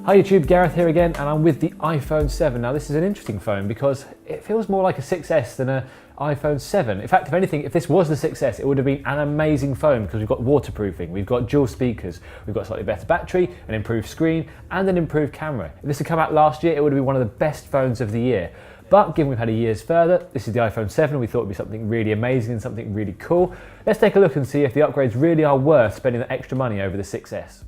Hi YouTube, Gareth here again, and I'm with the iPhone 7. Now this is an interesting phone because it feels more like a 6S than an iPhone 7. In fact, if anything, if this was the 6S, it would have been an amazing phone because we've got waterproofing, we've got dual speakers, we've got a slightly better battery, an improved screen, and an improved camera. If this had come out last year, it would have been one of the best phones of the year. But given we've had a year's further, this is the iPhone 7, we thought it would be something really amazing and something really cool. Let's take a look and see if the upgrades really are worth spending the extra money over the 6S.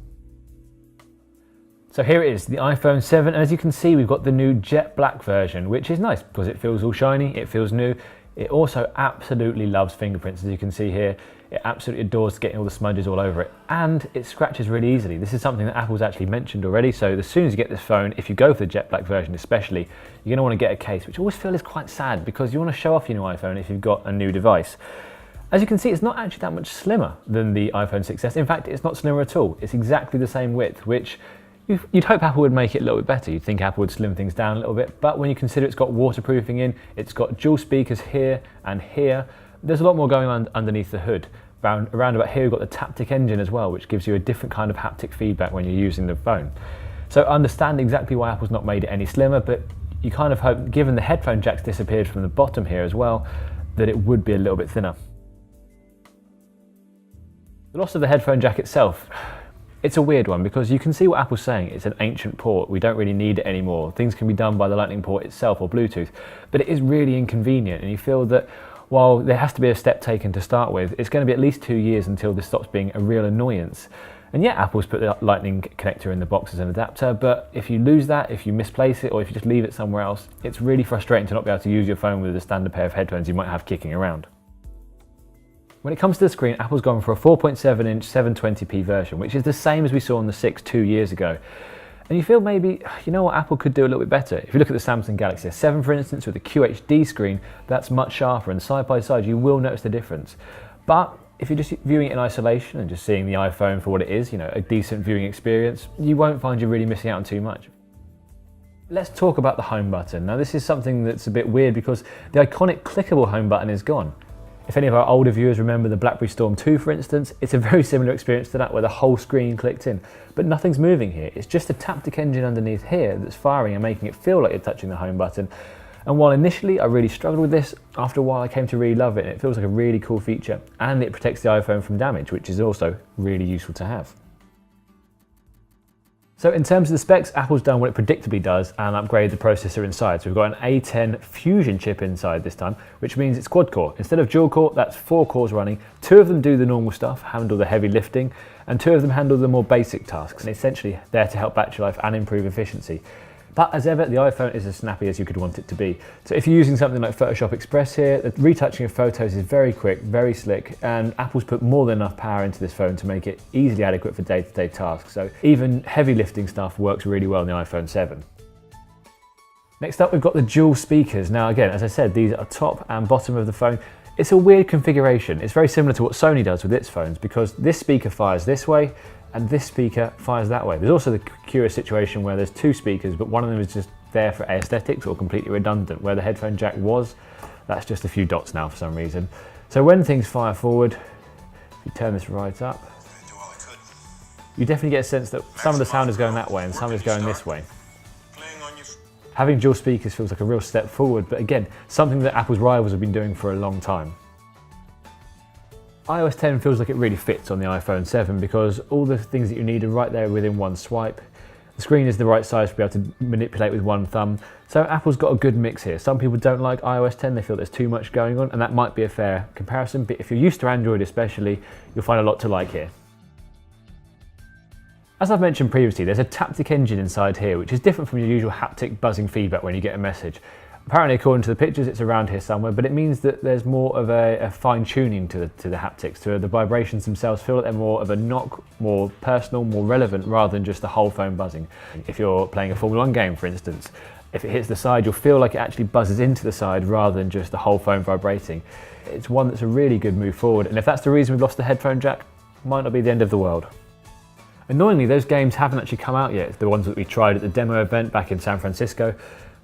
So here it is, the iPhone 7, and as you can see we've got the new jet black version, which is nice because it feels all shiny, it feels new. It also absolutely loves fingerprints, as you can see here. It absolutely adores getting all the smudges all over it, and it scratches really easily. This is something that Apple's actually mentioned already, so as soon as you get this phone, if you go for the jet black version especially, you're going to want to get a case, which I always feel is quite sad because you want to show off your new iPhone if you've got a new device. As you can see, it's not actually that much slimmer than the iPhone 6S. In fact, it's not slimmer at all. It's exactly the same width, which you'd hope Apple would make it a little bit better. You'd think Apple would slim things down a little bit, but when you consider it's got waterproofing in, it's got dual speakers here and here, there's a lot more going on underneath the hood. Around about here, we've got the Taptic engine as well, which gives you a different kind of haptic feedback when you're using the phone. So I understand exactly why Apple's not made it any slimmer, but you kind of hope, given the headphone jack's disappeared from the bottom here as well, that it would be a little bit thinner. The loss of the headphone jack itself, it's a weird one because you can see what Apple's saying. It's an ancient port. We don't really need it anymore. Things can be done by the Lightning port itself or Bluetooth, but it is really inconvenient, and you feel that while there has to be a step taken to start with, it's going to be at least 2 years until this stops being a real annoyance. And yeah, Apple's put the Lightning connector in the box as an adapter, but if you lose that, if you misplace it, or if you just leave it somewhere else, it's really frustrating to not be able to use your phone with a standard pair of headphones you might have kicking around. When it comes to the screen, Apple's gone for a 4.7-inch 720p version, which is the same as we saw on the 6 2 years ago. And you feel maybe, you know what, Apple could do a little bit better. If you look at the Samsung Galaxy S7, for instance, with the QHD screen, that's much sharper, and side by side, you will notice the difference. But if you're just viewing it in isolation and just seeing the iPhone for what it is, you know, a decent viewing experience, you won't find you're really missing out on too much. Let's talk about the home button. Now, this is something that's a bit weird because the iconic clickable home button is gone. If any of our older viewers remember the BlackBerry Storm 2, for instance, it's a very similar experience to that where the whole screen clicked in, but nothing's moving here. It's just a Taptic engine underneath here that's firing and making it feel like you're touching the home button. And while initially I really struggled with this, after a while I came to really love it, and it feels like a really cool feature, and it protects the iPhone from damage, which is also really useful to have. So in terms of the specs, Apple's done what it predictably does and upgraded the processor inside. So we've got an A10 Fusion chip inside this time, which means it's quad core. Instead of dual core, that's 4 cores running. 2 of them do the normal stuff, handle the heavy lifting, and 2 of them handle the more basic tasks, and essentially there to help battery life and improve efficiency. But as ever, the iPhone is as snappy as you could want it to be. So if you're using something like Photoshop Express here, the retouching of photos is very quick, very slick, and Apple's put more than enough power into this phone to make it easily adequate for day-to-day tasks. So even heavy lifting stuff works really well in the iPhone 7. Next up, we've got the dual speakers. Now again, as I said, these are top and bottom of the phone. It's a weird configuration. It's very similar to what Sony does with its phones because this speaker fires this way, and this speaker fires that way. There's also the curious situation where there's 2 speakers, but one of them is just there for aesthetics or completely redundant. Where the headphone jack was, that's just a few dots now for some reason. So when things fire forward, if you turn this right up, you definitely get a sense that some of the sound is going that way and some is going this way. Having dual speakers feels like a real step forward, but again, something that Apple's rivals have been doing for a long time. iOS 10 feels like it really fits on the iPhone 7 because all the things that you need are right there within one swipe. The screen is the right size to be able to manipulate with one thumb. So Apple's got a good mix here. Some people don't like iOS 10, they feel there's too much going on, and that might be a fair comparison, but if you're used to Android especially, you'll find a lot to like here. As I've mentioned previously, there's a Taptic engine inside here, which is different from your usual haptic buzzing feedback when you get a message. Apparently, according to the pictures, it's around here somewhere, but it means that there's more of a fine-tuning to the haptics, to the vibrations themselves feel like they're more of a knock, more personal, more relevant, rather than just the whole phone buzzing. If you're playing a Formula 1 game, for instance, if it hits the side, you'll feel like it actually buzzes into the side rather than just the whole phone vibrating. It's one that's a really good move forward, and if that's the reason we've lost the headphone jack, might not be the end of the world. Annoyingly, those games haven't actually come out yet, the ones that we tried at the demo event back in San Francisco.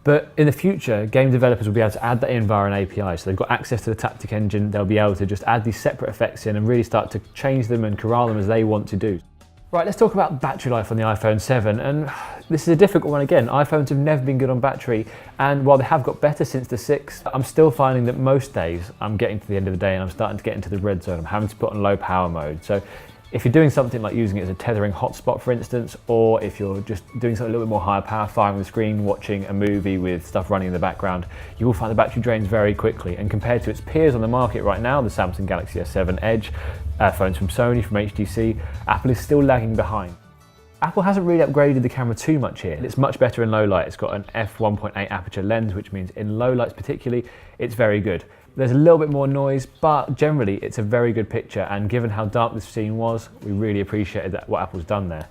But in the future, game developers will be able to add that in via an API. So they've got access to the Taptic engine, they'll be able to just add these separate effects in and really start to change them and corral them as they want to do. Right, let's talk about battery life on the iPhone 7, and this is a difficult one again. iPhones have never been good on battery, and while they have got better since the 6, I'm still finding that most days I'm getting to the end of the day and I'm starting to get into the red zone. I'm having to put on low power mode. So if you're doing something like using it as a tethering hotspot, for instance, or if you're just doing something a little bit more higher power, firing the screen, watching a movie with stuff running in the background, you will find the battery drains very quickly. And compared to its peers on the market right now, the Samsung Galaxy S7 Edge, phones from Sony, from HTC, Apple is still lagging behind. Apple hasn't really upgraded the camera too much here. It's much better in low light. It's got an f1.8 aperture lens, which means in low lights particularly, it's very good. There's a little bit more noise, but generally it's a very good picture, and given how dark this scene was, we really appreciated what Apple's done there.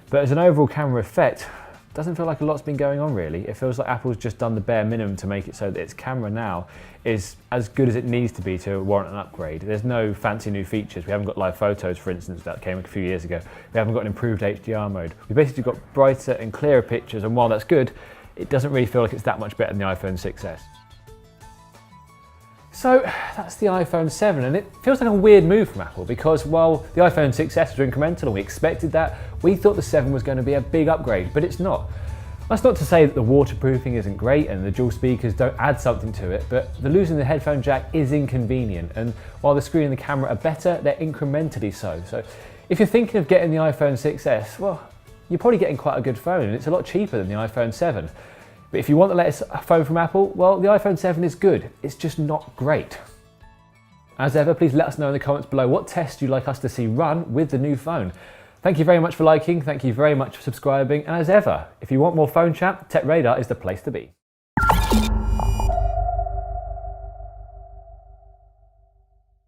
But as an overall camera effect, doesn't feel like a lot's been going on really. It feels like Apple's just done the bare minimum to make it so that its camera now is as good as it needs to be to warrant an upgrade. There's no fancy new features. We haven't got live photos, for instance, that came a few years ago. We haven't got an improved HDR mode. We've basically got brighter and clearer pictures, and while that's good, it doesn't really feel like it's that much better than the iPhone 6s. So that's the iPhone 7, and it feels like a weird move from Apple, because while the iPhone 6s was incremental and we expected that, we thought the 7 was going to be a big upgrade, but it's not. That's not to say that the waterproofing isn't great and the dual speakers don't add something to it, but the losing the headphone jack is inconvenient, and while the screen and the camera are better, they're incrementally so. So if you're thinking of getting the iPhone 6s, well, you're probably getting quite a good phone, and it's a lot cheaper than the iPhone 7. But if you want the latest phone from Apple, well, the iPhone 7 is good. It's just not great. As ever, please let us know in the comments below what tests you'd like us to see run with the new phone. Thank you very much for liking, thank you very much for subscribing, and as ever, if you want more phone chat, Tech Radar is the place to be.